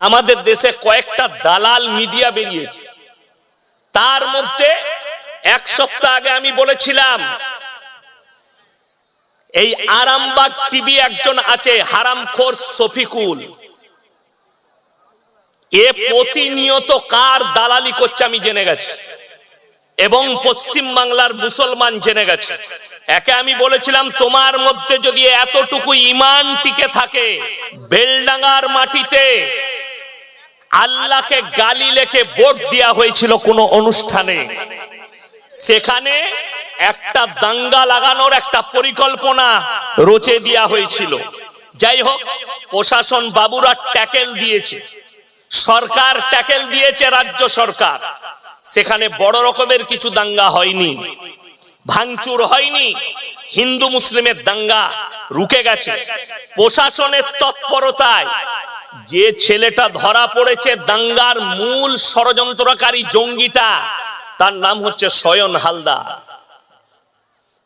আমাদের দেশে কয়েকটা দালাল মিডিয়া বেরিয়েছে। তার মধ্যে এক সপ্তাহ আগে আমি বলেছিলাম এই আরামবাগ টিভি একজন আছে হারামখোর শফিকুল, এ প্রতিনিয়ত কার দালালি করছে আমি জেনে গেছি এবং পশ্চিম বাংলার মুসলমান জেনে গেছে। একে আমি বলেছিলাম তোমার মধ্যে যদি এতটুকু ঈমান টিকে থাকে, বেলডাঙ্গার মাটিতে আল্লাহকে গালি লেখে ভোট দেয়া হয়েছিল কোন অনুষ্ঠানে, সেখানে একটা দাঙ্গা লাগানোর একটা পরিকল্পনা রচে দেয়া হয়েছিল। যাই হোক, প্রশাসন বাবুরা ট্যাকেল দিয়েছে, সরকার ট্যাকেল দিয়েছে, রাজ্য সরকার। সেখানে বড় রকমের কিছু দাঙ্গা হয়নি, ভাঙচুর হয়নি, হিন্দু মুসলিমের দাঙ্গা রুকে গেছে। প্রশাসনের তৎপরতায় যে ছেলেটা ধরা পড়েছে দাঙ্গার মূল ষড়যন্ত্রকারী জঙ্গিটা, তার নাম হচ্ছে সয়ন হালদার।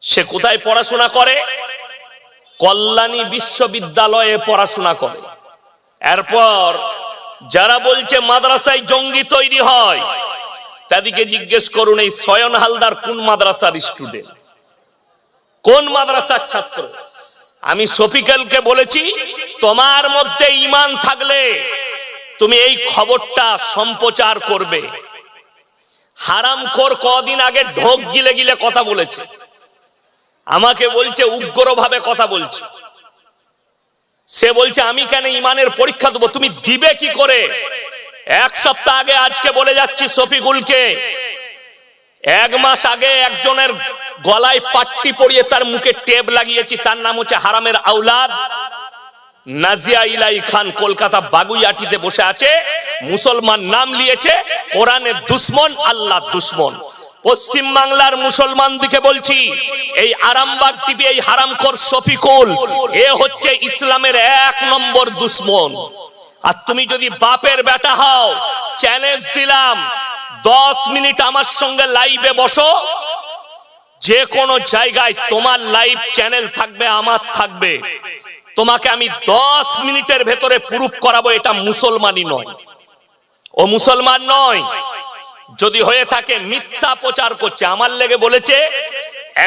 সে কোথায় পড়াশোনা করে? কল্যাণী বিশ্ববিদ্যালয়ে পড়াশোনা করে। এরপর যারা বলছে মাদ্রাসায় জঙ্গি তৈরি হয়, তাদেরকে জিজ্ঞেস করুন এই সয়ন হালদার কোন মাদ্রাসার স্টুডেন্ট, কোন মাদ্রাসার ছাত্র। আমি শফিকুলকে বলেছি তোমার মধ্যে ঈমান থাকলে তুমি এই খবরটা সম্প্রচার করবে। হারামখোর কদিন আগে ঢোক গিলে গিলে কথা বলেছে, আমাকে বলছে উগ্রভাবে কথা বলছে। সে বলছে আমি কেন ঈমানের পরীক্ষা দেবো? তুমি দিবে কি করে? এক সপ্তাহ আগে আজকে বলে যাচ্ছি শফিকুলকে, এক মাস আগে একজনের গলায় পাট্টি পরিয়ে তার মুখে টেপ লাগিয়েছি, তার নাম হচ্ছে হারামের আওলাদ নাজিয়া ইলাই খান। কলকাতা বাগুইয়াটিতে বসে আছে, মুসলমান নাম নিয়েছে, কোরআনের দুশ্মন, আল্লাহ দুশ্মন। পশ্চিম বাংলার মুসলমানদেরকে বলছি এই আরামবাগ টিভি এই হারামখোর শফিকুল, এ হচ্ছে ইসলামের এক নম্বর দুশ্মন। আর তুমি যদি বাপের বেটা হও, চ্যালেঞ্জ দিলাম 10 মিনিট আমার সঙ্গে লাইভে বসো, যে কোনো জায়গায় তোমার লাইভ চ্যানেল থাকবে, আমার থাকবে, তোমাকে আমি 10 মিনিটের ভেতরে প্রুফ করাবো এটা মুসলমানই নয়, ও মুসলমান নয়। যদি হয়ে থাকে মিথ্যা প্রচার করছে। আমার লেগে বলেছে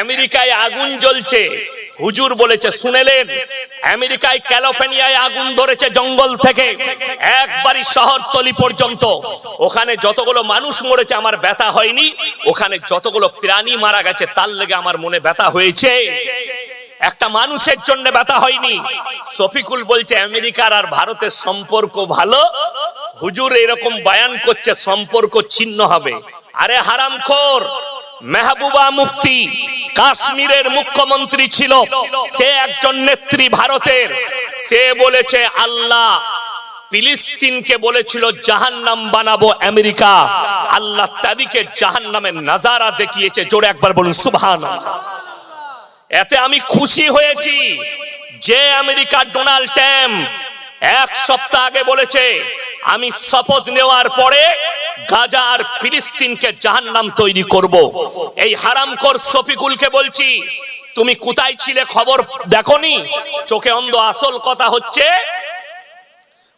আমেরিকায় আগুন জ্বলছে, হুজুর বলেছে শুনেলেন? আমেরিকায় ক্যালিফোর্নিয়ায় আগুন ধরেছে জঙ্গল থেকে একবারই শহরতলি পর্যন্ত, ওখানে যতগুলো মানুষ মরেছে আমার ব্যথা হয়নি, ওখানে যতগুলো প্রাণী মারা গেছে তার লেগে আমার মনে ব্যথা হয়েছে, একটা মানুষের জন্য ব্যথা হয়নি। শফিকুল বলছে আমেরিকার আর ভারতের সম্পর্ক ভালো, হুজুর এরকম বয়ান করছে সম্পর্ক ছিন্ন হবে। আরে হারামখোর, মেহবুবা মুফতি কাশ্মীরের মুখ্যমন্ত্রী ছিল, সে একজন নেত্রী ভারতের, সে বলেছে আল্লাহ ফিলিস্তিনকে বলেছিল জাহান্নাম বানাবো আমেরিকা, আল্লাহ তাদেরকে জাহান্নামের নাজারা দেখিয়েছে। জোরে একবার বলুন সুবহানাল্লাহ। এতে আমি খুশি হয়েছি যে আমেরিকার ডোনাল্ড ট্রাম্প এক সপ্তাহ আগে বলেছে আমি শপথ নেওয়ার পরে গাজা আর ফিলিস্তিনকে জাহান্নাম তৈরি করব। এই হারামখোর শফিকুলকে বলছি তুমি কোথায় ছিলে, খবর দেখোনি? চোখে অন্ধ। আসল কথা হচ্ছে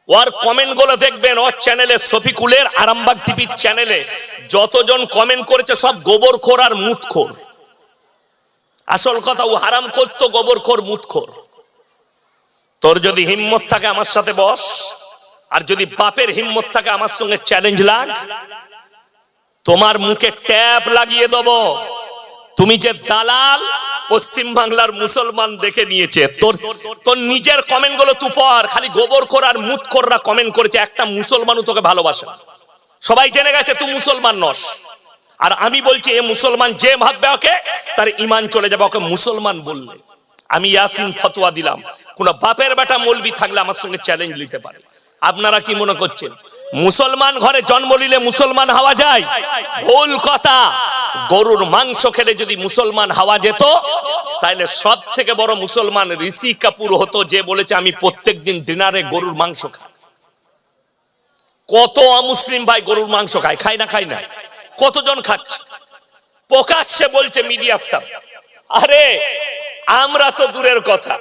ওর কমেন্ট গুলো দেখবেন, ওর চ্যানেলে শফিকুলের আরামবাগ টিভির চ্যানেলে যতজন কমেন্ট করেছে সব গোবরখোর আর মুতখোর। আসল কথা ও হারামখোর তো গোবরখোর মুতখোর। তোর যদি হিম্মত থাকে আমার সাথে বস, আর যদি বাপের হিম্মত থাকে আমার সঙ্গে চ্যালেঞ্জ লাগ, তোমার মুখে ট্যাপ লাগিয়ে দেব। তুমি যে দালাল পশ্চিম বাংলার মুসলমান দেখে নিয়েছে, তোর নিজের কমেন্ট গুলো তুই পড়, খালি গোবরখোর আর মুতখোররা কমেন্ট করেছে, একটা মুসলমানও তোকে ভালোবাসে না, সবাই জেনে গেছে তুই মুসলমান নস। আর আমি বলছি এ মুসলমান যে ভাববে ওকে তার ঈমান চলে যাবে ওকে মুসলমান বললে। আমি ইয়াসিন ফতোয়া দিলাম, কোন বাপের বেটা মৌলবি থাকলে আমার সঙ্গে চ্যালেঞ্জ নিতে পারে। আপনারা কি মনে করছেন মুসলমান ঘরে জন্ম নিলে মুসলমান হওয়া যায়? ভুল কথা। গরুর মাংস খেলে যদি মুসলমান হওয়া যেত তাহলে সব থেকে বড় মুসলমান ঋষি কাপুর হতো, যে বলেছে আমি প্রত্যেকদিন ডিনারে গরুর মাংস খাই। কত অমুসলিম ভাই গরুর মাংস খায়, খায় না? খায় না? কতজন খাচ্ছে? প্রকাশ্যে বলছে মিডিয়ার সামনে। আরে আমরা তো দূরের কথা,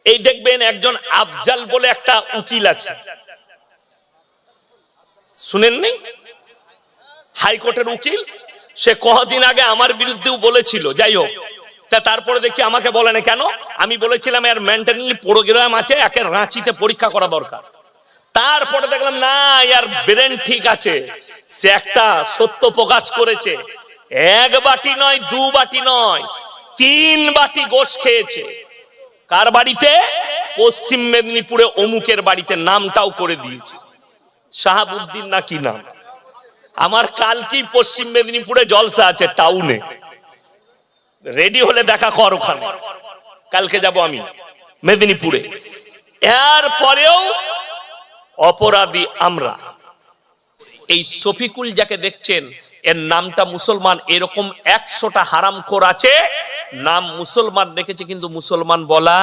এই দেখবেন একজন আফজাল বলে একটা উকিল আছে, শুনেননি? হাইকোর্টের উকিল, সে কদিন আগে আমার বিরুদ্ধেও বলেছিল। যাই হোক, তা তারপরে দেখছি আমাকে বলে না কেন। আমি বলেছিলাম এর মেন্টালি প্রোগ্রাম আছে, একে রাঁচিতে পরীক্ষা করা দরকার। তারপরে দেখলাম না, ইয়ার ব্রেন ঠিক আছে, সে একটা সত্য প্রকাশ করেছে। এক বাটি নয়, দু বাটি নয়, 3 বাটি গোশ খেয়েছে। কার বাড়িতে? পশ্চিম মেদিনীপুরে অমুকের বাড়িতে, নামটাও করে দিয়েছে, শাহাবুদ্দিন না কি নাম। আমার কালকেই পশ্চিম মেদিনীপুরে জলসা আছে টাউনে, রেডি হলে দেখা কর ওখানে, কালকে যাব আমি মেদিনীপুরে। এর পরেও অপরাধী আমরা। এই শফিকুল যাকে দেখছেন, এর নামটা মুসলমান, এরকম 100টা হারামখোর আছে, নাম মুসলমান রেখেছে কিন্তু মুসলমান বলা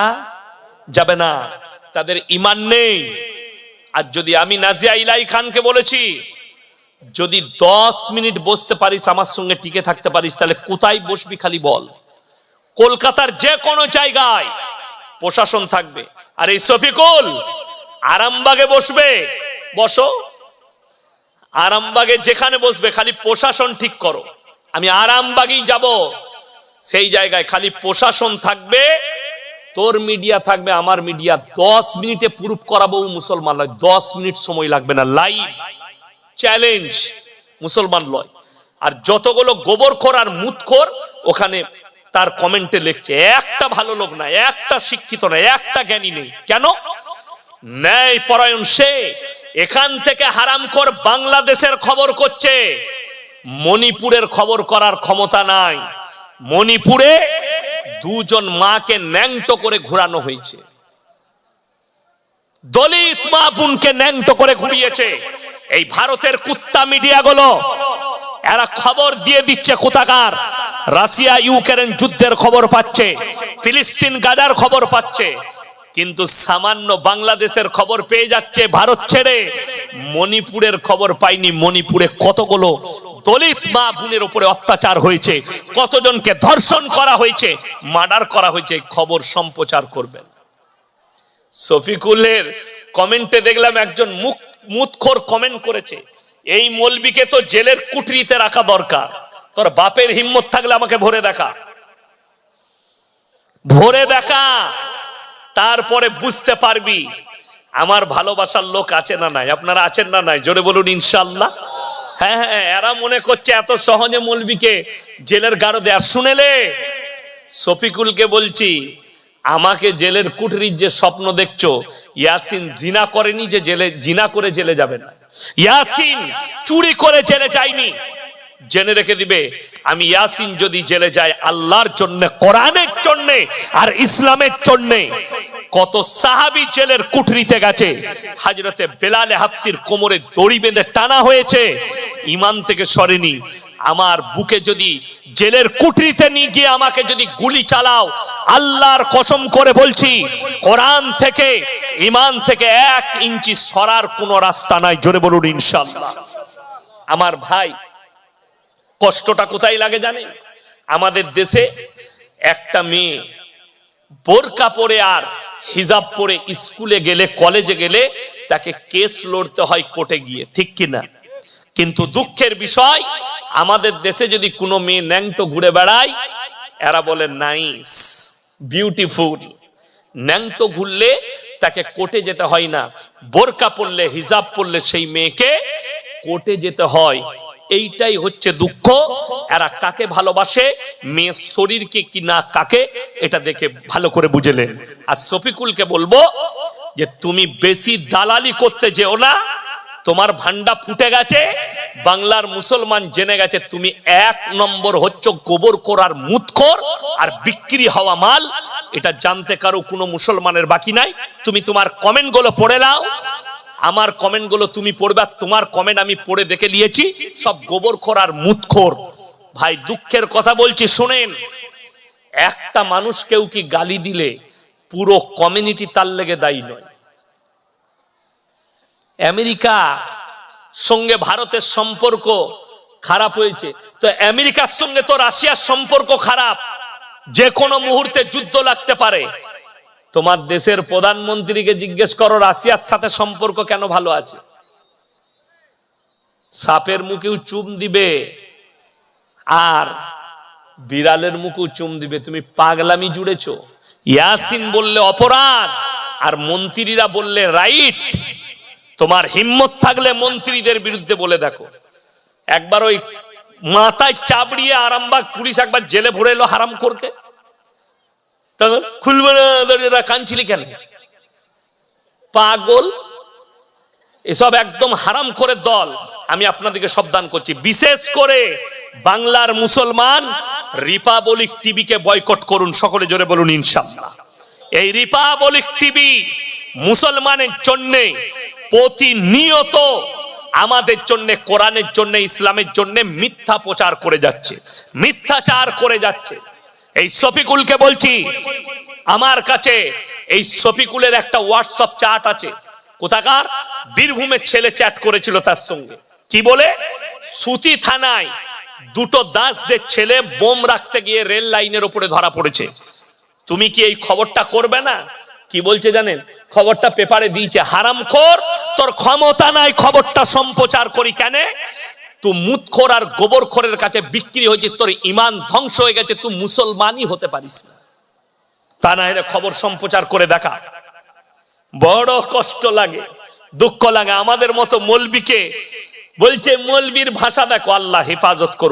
যাবে না, তাদের ঈমান নেই। আর যদি আমি নাজিয়া ইলাহি খানকে বলেছি, যদি 10 মিনিট বসতে পারিস আমার সঙ্গে, টিকে থাকতে পারিস, তাহলে কোথায় বসবি খালি বল। কলকাতার যে কোনো জায়গায় প্রশাসন থাকবে। আর এই শফিকুল আরামবাগে বসবে, বসো, আরামবাগে যেখানে বসবে খালি প্রশাসন ঠিক করো। আমি আরামবাগেই যাব, সেই জায়গায় খালি প্রশাসন থাকবে, তোর মিডিয়া থাকবে, আমার মিডিয়া, 10 মিনিটে প্রুফ করাবো মুসলমান নয়, 10 মিনিট সময় লাগবে না, লাইভ চ্যালেঞ্জ, মুসলমান লয়। আর যতগুলো গোবরখোর আর মুতখোর ওখানে তার কমেন্টে লিখছে, একটা ভালো লোক না, একটা শিক্ষিত না, একটা জ্ঞানী নেই। কেন? ন্যায় পরায়ণ সে। এখান থেকে হারামখোর বাংলাদেশের খবর করছে, মণিপুরের খবর করার ক্ষমতা নাই। মণিপুরে 2 জন মাকে ন্যাংটো করে ঘোরানো হয়েছে, দলিত মা বোনকে ন্যাংটো করে ঘুরিয়েছে। এই ভারতের কুত্তা মিডিয়াগুলো এরা খবর দিয়ে দিচ্ছে কোথাকার। রাশিয়া ইউক্রেন যুদ্ধের খবর পাচ্ছে, ফিলিস্তিন গাজার খবর পাচ্ছে, কিন্তু সামান্য বাংলাদেশের খবর পেয়ে যাচ্ছে ভারত ছেড়ে, মণিপুরের খবর পাইনি। মণিপুরে কতগুলো দলিত মা বোনের উপরে অত্যাচার হয়েছে, কতজনকে ধর্ষণ করা হয়েছে, মার্ডার করা হয়েছে, খবর সম্প্রচার করবেন। শফিকুলের কমেন্টে দেখলাম একজন মুতখোর কমেন্ট করেছে, এই মৌলবীকে তো জেলের কুঠরিতে রাখা দরকার। তোর বাপের হিম্মত থাকলে আমাকে ভরে দেখা, ভরে দেখা, তারপরে বুঝতে পারবি আমার ভালোবাসার লোক আছে না নাই। আপনারা আছেন না নাই? জোরে বলুন ইনশাআল্লাহ। হ্যাঁ হ্যাঁ, এরা মনে করছে এত সহজে মৌলবীকে জেলের গাড়ো দেয়া। শুনেলে শফিকুলকে বলছি, আমাকে জেলের কুঠরির যে স্বপ্ন দেখছো, ইয়াসিন জিনা করেনি যে জেলে, জিনা করে জেলে যাবে না। ইয়াসিন চুরি করে জেলে যায়নি। জেনে রেখে দিবে, আমি ইয়াসিন যদি জেলে যায় আল্লাহর জন্য, কোরআনের জন্য আর ইসলামের জন্য। কত সাহাবী জেলের কুঠরিতে গেছে, হযরতে বেলাল হাবশির কোমরে দড়ি বেঁধে টানা হয়েছে, ঈমান থেকে সরেনি। আমার বুকে যদি জেলের কুঠরিতে নিয়ে গিয়ে আমাকে যদি গুলি চালাও, আল্লাহর কসম করে বলছি, কোরআন থেকে ঈমান থেকে 1 ইঞ্চি সরার কোনো রাস্তা নাই। জোরে বলুন ইনশাআল্লাহ। আমার ভাই, কষ্টটা কোথায় লাগে জানেন? আমাদের দেশে একটা মেয়ে বোরকা পরে আর হিজাব পরে স্কুলে গেলে, কলেজে গেলে তাকে কেস লড়তে হয় কোর্টে গিয়ে, ঠিক কিনা? কিন্তু দুঃখের বিষয়, আমাদের দেশে যদি কোনো মেয়ে ন্যাংটো ঘুরে বেড়ায়, এরা বলে নাইস, বিউটিফুল। ন্যাংটো ঘুরলে তাকে কোর্টে যেতে হয় না, বোরকা পরলে, হিজাব পরলে সেই মেয়েকে কোর্টে যেতে হয়। এইটাই হচ্ছে দুঃখ। এরা কাকে ভালোবাসে, মেয়ের শরীরকে কি না কাকে, এটা দেখে ভালো করে বুঝলেন। আর শফিকুলকে বলবো যে তুমি বেশি দালালি করতে যেও না, তোমার ভান্ডা ফুটে গেছে, বাংলার মুসলমান জেনে গেছে তুমি 1 নম্বর হচ্ছে গোবরখোর আর মুতখোর আর বিক্রি হওয়া মাল। এটা জানতে কারো কোনো মুসলমানের বাকি নাই। তুমি তোমার কমেন্টগুলো পড়ে নাও, আমার কমেন্টগুলো তুমি পড়বে, তোমার কমেন্ট আমি পড়ে দেখে নিয়েছি, সব গোবরখোর আর মুতখোর। ভাই দুঃখের কথা বলছি, শুনেন, একটা মানুষ কেউ কি গালি দিলে পুরো কমিউনিটি তার লেগে দায়ী নয়। আমেরিকা সঙ্গে ভারতের সম্পর্ক খারাপ হয়েছে, তো আমেরিকার সঙ্গে তো রাশিয়ার সম্পর্ক খারাপ, যে কোনো মুহূর্তে যুদ্ধ লাগতে পারে। তোমার দেশের প্রধানমন্ত্রীকে জিজ্ঞেস করো রাশিয়ার সাথে সম্পর্ক কেন ভালো আছে। সাপের মুখেও চুম দিবে আর বিড়ালের মুখেও চুম দিবে। তুমি পাগলামি জুড়েছো। ইয়াসিন বললে অপরাধ আর মন্ত্রীরা বললে রাইট। তোমার হিম্মত থাকলে মন্ত্রীদের বিরুদ্ধে বলে দেখো। একবার ওই মাথায় চাবড়িয়ে আরামবাগ পুলিশ একবার জেলে ভরে এলো হারাম করকে, তখন খুলবে না, দাঁড়িয়ে কাঁদছিলি কেন? পাগল। এসব একদম হারাম করে দল। আমি আপনাদেরকে সাবধান করছি, বিশেষ করে বাংলার মুসলমান রিপাবলিক টিভিকে বয়কট করুন। সকলে জোরে বলুন ইনশাআল্লাহ। এই রিপাবলিক টিভি মুসলমানের জন্য প্রতিনিয়ত আমাদের জন্য, কোরআনের জন্য, ইসলামের জন্য মিথ্যা প্রচার করে যাচ্ছে, মিথ্যাচার করে যাচ্ছে। এই শফিকুলকে বলছি, আমার কাছে এই শফিকুলের একটা হোয়াটসঅ্যাপ চ্যাট আছে। কোথাকার? বীরভূমের ছেলে চ্যাট করেছিল তার সঙ্গে। কি বলে? সুতি থানায় দুটো দাসদের ছেলে বোম রাখতে গিয়ে রেল লাইনের উপরে ধরা পড়েছে। তুমি কি এই খবরটা করবে না? কি বলছে জানেন? খবরটা পেপারে দিয়েছে। হারামখোর, তোর ক্ষমতা নাই খবরটা সম্প্রচার করি কেন? তুই মুতখোর আর গোবরখোরের কাছে বিক্রি হয়েছে, তোর ঈমান ধ্বংস হয়ে গেছে, তুই মুসলমানই হতে পারিস না। তা না হলে খবর সম্প্রচার করে দেখা। বড় কষ্ট লাগে, দুঃখ লাগে। আমাদের মতো মৌলবীকে বলছে, মৌলবীর ভাষা দেখো। আল্লাহ হেফাজত করুক।